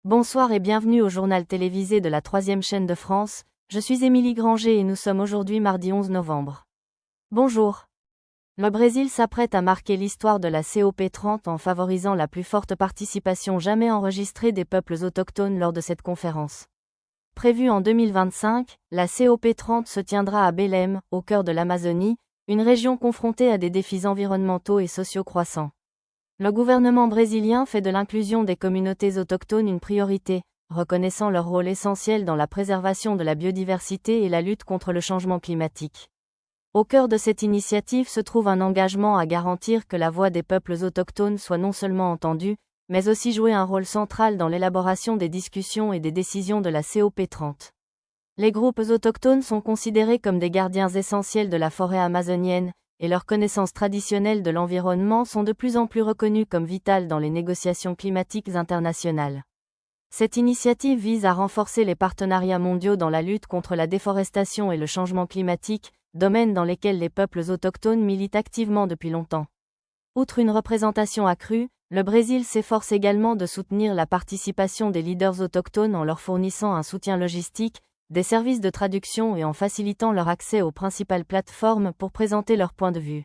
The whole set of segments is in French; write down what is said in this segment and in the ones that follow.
Bonsoir et bienvenue au journal télévisé de la 3e chaîne de France, je suis Émilie Granger et nous sommes aujourd'hui mardi 11 novembre. Bonjour. Le Brésil s'apprête à marquer l'histoire de la COP30 en favorisant la plus forte participation jamais enregistrée des peuples autochtones lors de cette conférence. Prévue en 2025, la COP30 se tiendra à Belém, au cœur de l'Amazonie, une région confrontée à des défis environnementaux et sociaux croissants. Le gouvernement brésilien fait de l'inclusion des communautés autochtones une priorité, reconnaissant leur rôle essentiel dans la préservation de la biodiversité et la lutte contre le changement climatique. Au cœur de cette initiative se trouve un engagement à garantir que la voix des peuples autochtones soit non seulement entendue, mais aussi jouer un rôle central dans l'élaboration des discussions et des décisions de la COP30. Les groupes autochtones sont considérés comme des gardiens essentiels de la forêt amazonienne, et leurs connaissances traditionnelles de l'environnement sont de plus en plus reconnues comme vitales dans les négociations climatiques internationales. Cette initiative vise à renforcer les partenariats mondiaux dans la lutte contre la déforestation et le changement climatique, domaines dans lesquels les peuples autochtones militent activement depuis longtemps. Outre une représentation accrue, le Brésil s'efforce également de soutenir la participation des leaders autochtones en leur fournissant un soutien logistique, des services de traduction et en facilitant leur accès aux principales plateformes pour présenter leur point de vue.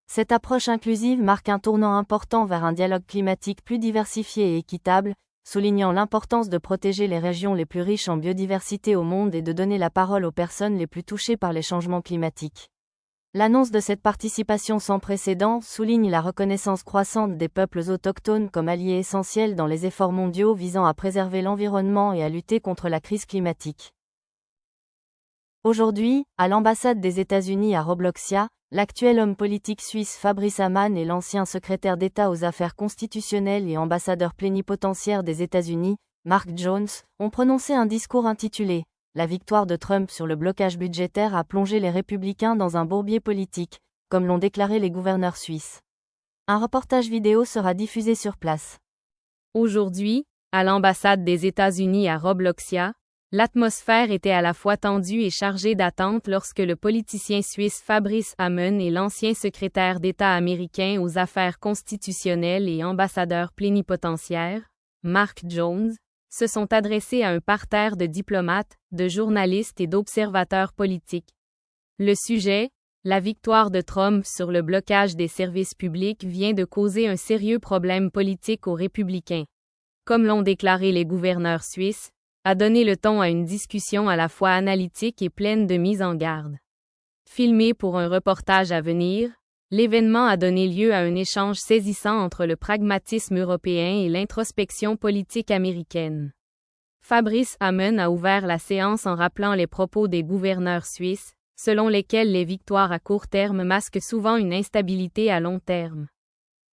Cette approche inclusive marque un tournant important vers un dialogue climatique plus diversifié et équitable, soulignant l'importance de protéger les régions les plus riches en biodiversité au monde et de donner la parole aux personnes les plus touchées par les changements climatiques. L'annonce de cette participation sans précédent souligne la reconnaissance croissante des peuples autochtones comme alliés essentiels dans les efforts mondiaux visant à préserver l'environnement et à lutter contre la crise climatique. Aujourd'hui, à l'ambassade des États-Unis à Robloxia, l'actuel homme politique suisse Fabrice Hamann et l'ancien secrétaire d'État aux affaires constitutionnelles et ambassadeur plénipotentiaire des États-Unis, Mark Jones, ont prononcé un discours intitulé « La victoire de Trump sur le blocage budgétaire a plongé les républicains dans un bourbier politique », comme l'ont déclaré les gouverneurs suisses. Un reportage vidéo sera diffusé sur place. Aujourd'hui, à l'ambassade des États-Unis à Robloxia, l'atmosphère était à la fois tendue et chargée d'attente lorsque le politicien suisse Fabrice Hamann et l'ancien secrétaire d'État américain aux affaires constitutionnelles et ambassadeur plénipotentiaire, Mark Jones, se sont adressés à un parterre de diplomates, de journalistes et d'observateurs politiques. Le sujet, la victoire de Trump sur le blocage des services publics vient de causer un sérieux problème politique aux républicains. Comme l'ont déclaré les gouverneurs suisses, a donné le ton à une discussion à la fois analytique et pleine de mise en garde. Filmé pour un reportage à venir, l'événement a donné lieu à un échange saisissant entre le pragmatisme européen et l'introspection politique américaine. Fabrice Hamann a ouvert la séance en rappelant les propos des gouverneurs suisses, selon lesquels les victoires à court terme masquent souvent une instabilité à long terme.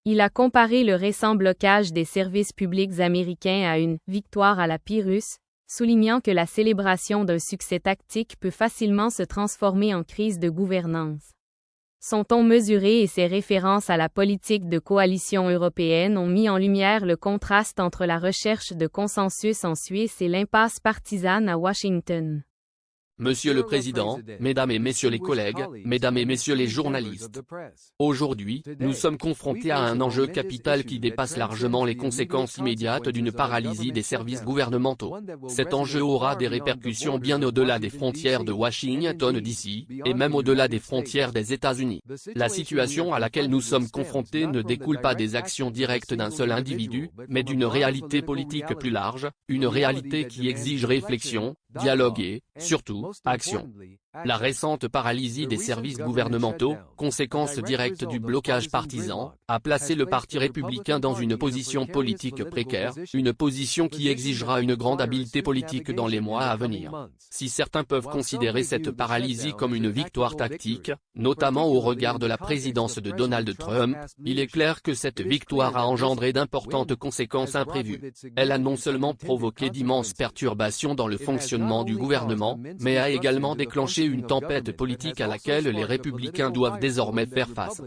Il a comparé le récent blocage des services publics américains à une « victoire à la Pyrrhus », soulignant que la célébration d'un succès tactique peut facilement se transformer en crise de gouvernance. Son ton mesuré et ses références à la politique de coalition européenne ont mis en lumière le contraste entre la recherche de consensus en Suisse et l'impasse partisane à Washington. Monsieur le Président, Mesdames et Messieurs les collègues, Mesdames et Messieurs les journalistes. Aujourd'hui, nous sommes confrontés à un enjeu capital qui dépasse largement les conséquences immédiates d'une paralysie des services gouvernementaux. Cet enjeu aura des répercussions bien au-delà des frontières de Washington DC, et même au-delà des frontières des États-Unis. La situation à laquelle nous sommes confrontés ne découle pas des actions directes d'un seul individu, mais d'une réalité politique plus large, une réalité qui exige réflexion, dialogue et, surtout, action. La récente paralysie des services gouvernementaux, conséquence directe du blocage partisan, a placé le Parti républicain dans une position politique précaire, une position qui exigera une grande habileté politique dans les mois à venir. Si certains peuvent considérer cette paralysie comme une victoire tactique, notamment au regard de la présidence de Donald Trump, il est clair que cette victoire a engendré d'importantes conséquences imprévues. Elle a non seulement provoqué d'immenses perturbations dans le fonctionnement du gouvernement, mais a également déclenché déclenché une tempête politique à laquelle les républicains doivent désormais faire face.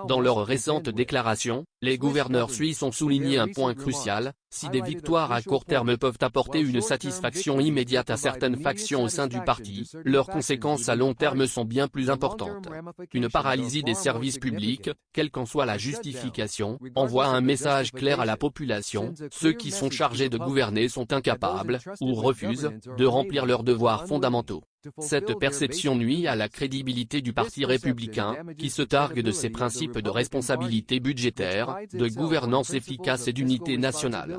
Dans leurs récentes déclarations, les gouverneurs suisses ont souligné un point crucial: si des victoires à court terme peuvent apporter une satisfaction immédiate à certaines factions au sein du parti, leurs conséquences à long terme sont bien plus importantes. Une paralysie des services publics, quelle qu'en soit la justification, envoie un message clair à la population: ceux qui sont chargés de gouverner sont incapables, ou refusent, de remplir leurs devoirs fondamentaux. Cette perception nuit à la crédibilité du Parti républicain, qui se targue de ses principes de responsabilité budgétaire, de gouvernance efficace et d'unité nationale.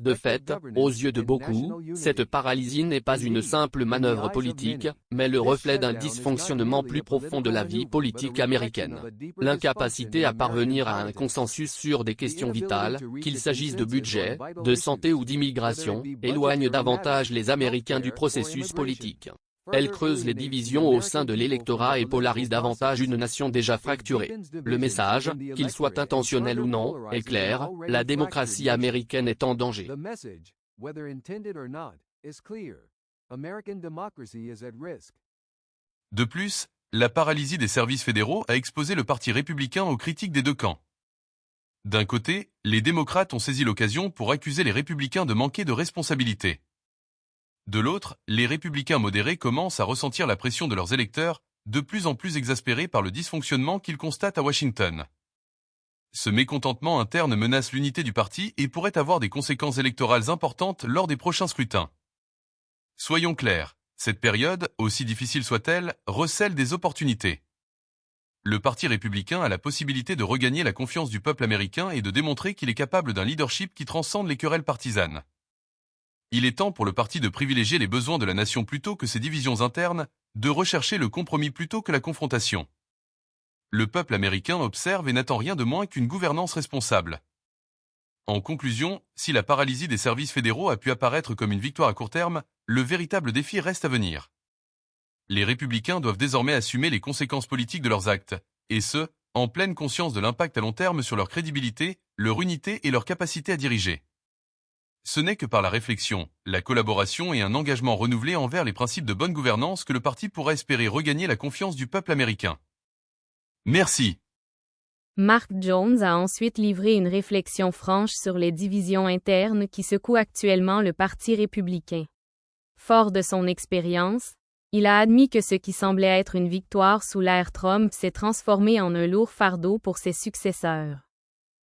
De fait, aux yeux de beaucoup, cette paralysie n'est pas une simple manœuvre politique, mais le reflet d'un dysfonctionnement plus profond de la vie politique américaine. L'incapacité à parvenir à un consensus sur des questions vitales, qu'il s'agisse de budget, de santé ou d'immigration, éloigne davantage les Américains du processus politique. Elle creuse les divisions au sein de l'électorat et polarise davantage une nation déjà fracturée. Le message, qu'il soit intentionnel ou non, est clair: la démocratie américaine est en danger. De plus, la paralysie des services fédéraux a exposé le Parti républicain aux critiques des deux camps. D'un côté, les démocrates ont saisi l'occasion pour accuser les républicains de manquer de responsabilité. De l'autre, les républicains modérés commencent à ressentir la pression de leurs électeurs, de plus en plus exaspérés par le dysfonctionnement qu'ils constatent à Washington. Ce mécontentement interne menace l'unité du parti et pourrait avoir des conséquences électorales importantes lors des prochains scrutins. Soyons clairs, cette période, aussi difficile soit-elle, recèle des opportunités. Le Parti républicain a la possibilité de regagner la confiance du peuple américain et de démontrer qu'il est capable d'un leadership qui transcende les querelles partisanes. Il est temps pour le parti de privilégier les besoins de la nation plutôt que ses divisions internes, de rechercher le compromis plutôt que la confrontation. Le peuple américain observe et n'attend rien de moins qu'une gouvernance responsable. En conclusion, si la paralysie des services fédéraux a pu apparaître comme une victoire à court terme, le véritable défi reste à venir. Les républicains doivent désormais assumer les conséquences politiques de leurs actes, et ce, en pleine conscience de l'impact à long terme sur leur crédibilité, leur unité et leur capacité à diriger. Ce n'est que par la réflexion, la collaboration et un engagement renouvelé envers les principes de bonne gouvernance que le parti pourra espérer regagner la confiance du peuple américain. Merci. Mark Jones a ensuite livré une réflexion franche sur les divisions internes qui secouent actuellement le Parti républicain. Fort de son expérience, il a admis que ce qui semblait être une victoire sous l'ère Trump s'est transformé en un lourd fardeau pour ses successeurs.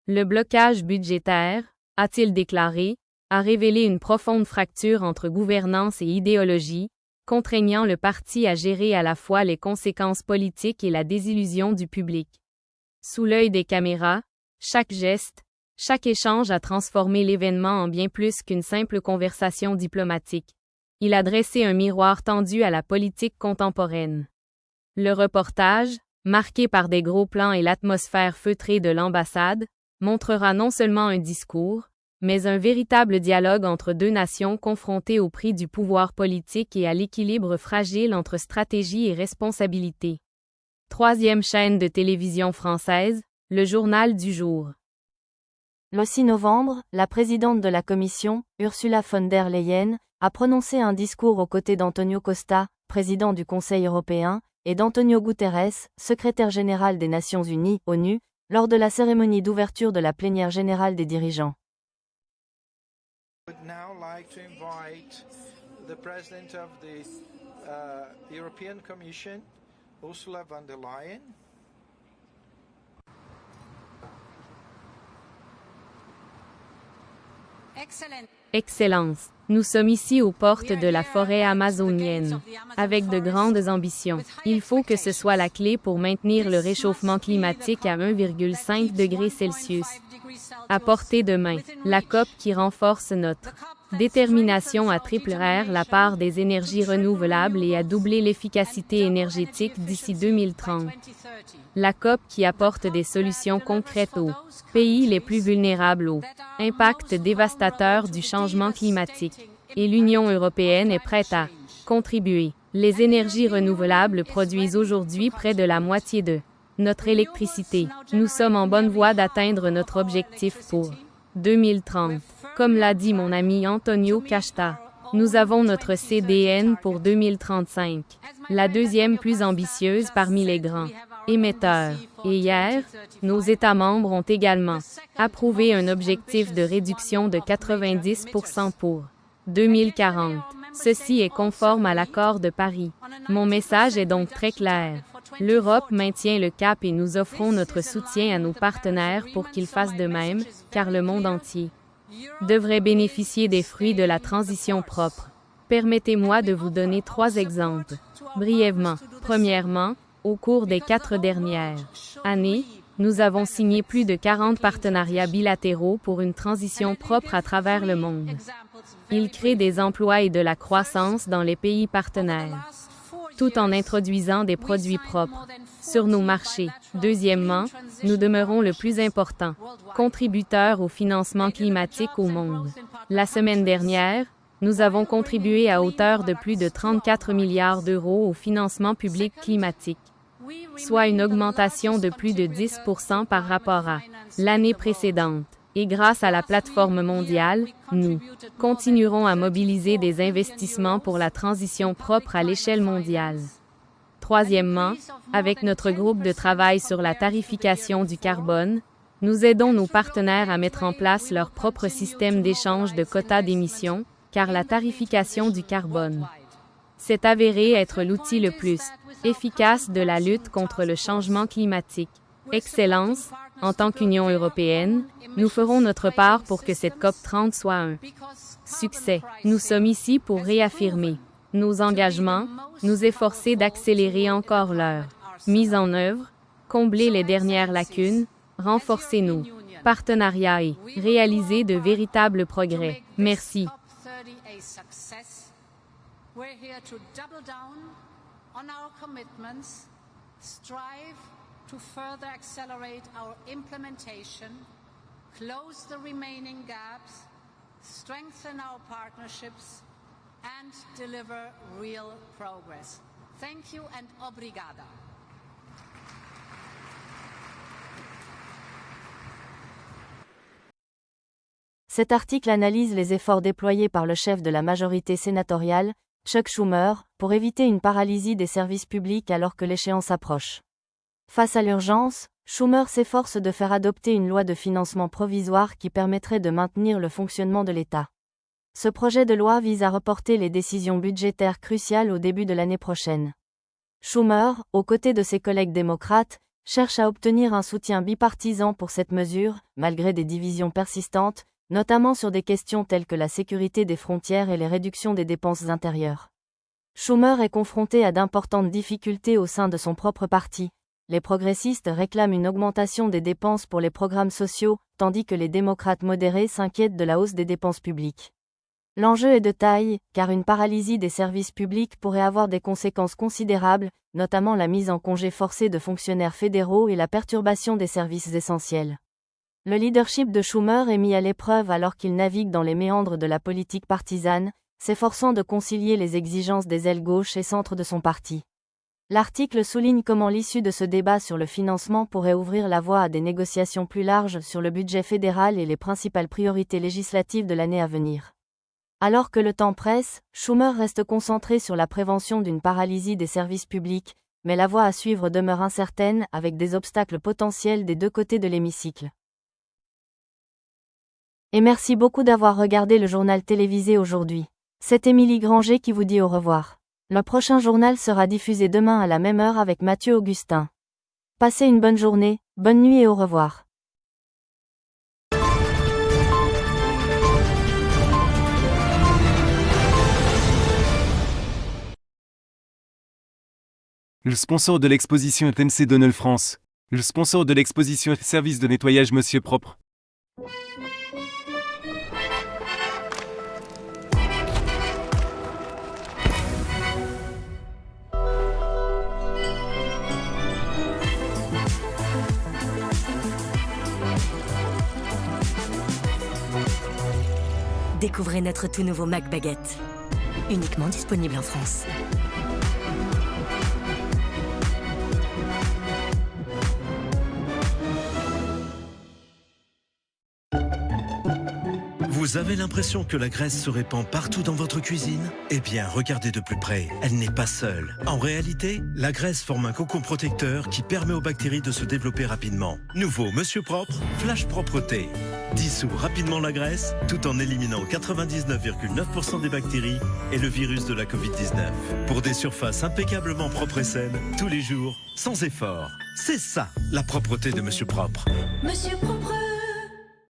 Le blocage budgétaire, a-t-il déclaré, a révélé une profonde fracture entre gouvernance et idéologie, contraignant le parti à gérer à la fois les conséquences politiques et la désillusion du public. Sous l'œil des caméras, chaque geste, chaque échange a transformé l'événement en bien plus qu'une simple conversation diplomatique. Il a dressé un miroir tendu à la politique contemporaine. Le reportage, marqué par des gros plans et l'atmosphère feutrée de l'ambassade, montrera non seulement un discours, mais un véritable dialogue entre deux nations confrontées au prix du pouvoir politique et à l'équilibre fragile entre stratégie et responsabilité. Troisième chaîne de télévision française, le journal du jour. Le 6 novembre, la présidente de la Commission, Ursula von der Leyen, a prononcé un discours aux côtés d'Antonio Costa, président du Conseil européen, et d'Antonio Guterres, secrétaire général des Nations Unies, ONU, lors de la cérémonie d'ouverture de la plénière générale des dirigeants. I would now like to invite the President of the European Commission, Ursula von der Leyen. Excellence, nous sommes ici aux portes de la forêt amazonienne. Avec de grandes ambitions, il faut que ce soit la clé pour maintenir le réchauffement climatique à 1,5 degré Celsius. À portée de main, la COP qui renforce notre détermination à tripler la part des énergies renouvelables et à doubler l'efficacité énergétique d'ici 2030. La COP qui apporte des solutions concrètes aux pays les plus vulnérables au impact dévastateur du changement climatique. Et l'Union européenne est prête à contribuer. Les énergies renouvelables produisent aujourd'hui près de la moitié de notre électricité. Nous sommes en bonne voie d'atteindre notre objectif pour 2030. Comme l'a dit mon ami Antonio Casta, Nous avons notre CDN pour 2035, la deuxième plus ambitieuse parmi les grands émetteurs. Et hier, nos États membres ont également approuvé un objectif de réduction de 90% pour 2040. Ceci est conforme à l'accord de Paris. Mon message est donc très clair. L'Europe maintient le cap et nous offrons notre soutien à nos partenaires pour qu'ils fassent de même, car le monde entier devrait bénéficier des fruits de la transition propre. Permettez-moi de vous donner 3 exemples. Brièvement. Premièrement, au cours des 4 dernières années, nous avons signé plus de 40 partenariats bilatéraux pour une transition propre à travers le monde. Ils créent des emplois et de la croissance dans les pays partenaires, tout en introduisant des produits propres sur nos marchés. Deuxièmement, nous demeurons le plus important contributeur au financement climatique au monde. La semaine dernière, nous avons contribué à hauteur de plus de 34 milliards d'euros au financement public climatique, soit une augmentation de plus de 10% par rapport à l'année précédente. Et grâce à la plateforme mondiale, nous continuerons à mobiliser des investissements pour la transition propre à l'échelle mondiale. Troisièmement, avec notre groupe de travail sur la tarification du carbone, nous aidons nos partenaires à mettre en place leur propre système d'échange de quotas d'émissions, car la tarification du carbone s'est avérée être l'outil le plus efficace de la lutte contre le changement climatique. Excellence, en tant qu'Union européenne, nous ferons notre part pour que cette COP30 soit un succès. Nous sommes ici pour réaffirmer nos engagements, nous efforcer d'accélérer encore leur mise en œuvre, combler les dernières lacunes, renforcer nos partenariats et réaliser de véritables progrès. Merci. To further accelerate our implementation, close the remaining gaps, strengthen our partnerships, and deliver real progress. Thank you and obrigada. Cet article analyse les efforts déployés par le chef de la majorité sénatoriale, Chuck Schumer, pour éviter une paralysie des services publics alors que l'échéance approche. Face à l'urgence, Schumer s'efforce de faire adopter une loi de financement provisoire qui permettrait de maintenir le fonctionnement de l'État. Ce projet de loi vise à reporter les décisions budgétaires cruciales au début de l'année prochaine. Schumer, aux côtés de ses collègues démocrates, cherche à obtenir un soutien bipartisan pour cette mesure, malgré des divisions persistantes, notamment sur des questions telles que la sécurité des frontières et les réductions des dépenses intérieures. Schumer est confronté à d'importantes difficultés au sein de son propre parti. Les progressistes réclament une augmentation des dépenses pour les programmes sociaux, tandis que les démocrates modérés s'inquiètent de la hausse des dépenses publiques. L'enjeu est de taille, car une paralysie des services publics pourrait avoir des conséquences considérables, notamment la mise en congé forcé de fonctionnaires fédéraux et la perturbation des services essentiels. Le leadership de Schumer est mis à l'épreuve alors qu'il navigue dans les méandres de la politique partisane, s'efforçant de concilier les exigences des ailes gauche et centre de son parti. L'article souligne comment l'issue de ce débat sur le financement pourrait ouvrir la voie à des négociations plus larges sur le budget fédéral et les principales priorités législatives de l'année à venir. Alors que le temps presse, Schumer reste concentré sur la prévention d'une paralysie des services publics, mais la voie à suivre demeure incertaine, avec des obstacles potentiels des deux côtés de l'hémicycle. Et merci beaucoup d'avoir regardé le journal télévisé aujourd'hui. C'est Émilie Granger qui vous dit au revoir. Le prochain journal sera diffusé demain à la même heure avec Mathieu Augustin. Passez une bonne journée, bonne nuit et au revoir. Le sponsor de l'exposition est MC Donald France. Le sponsor de l'exposition est Service de nettoyage Monsieur Propre. Découvrez notre tout nouveau Mac Baguette, uniquement disponible en France. Vous avez l'impression que la graisse se répand partout dans votre cuisine? Eh bien, regardez de plus près, elle n'est pas seule. En réalité, la graisse forme un cocon protecteur qui permet aux bactéries de se développer rapidement. Nouveau Monsieur Propre, Flash Propreté. Dissout rapidement la graisse tout en éliminant 99,9% des bactéries et le virus de la Covid-19. Pour des surfaces impeccablement propres et saines, tous les jours, sans effort. C'est ça, la propreté de Monsieur Propre. Monsieur Propre.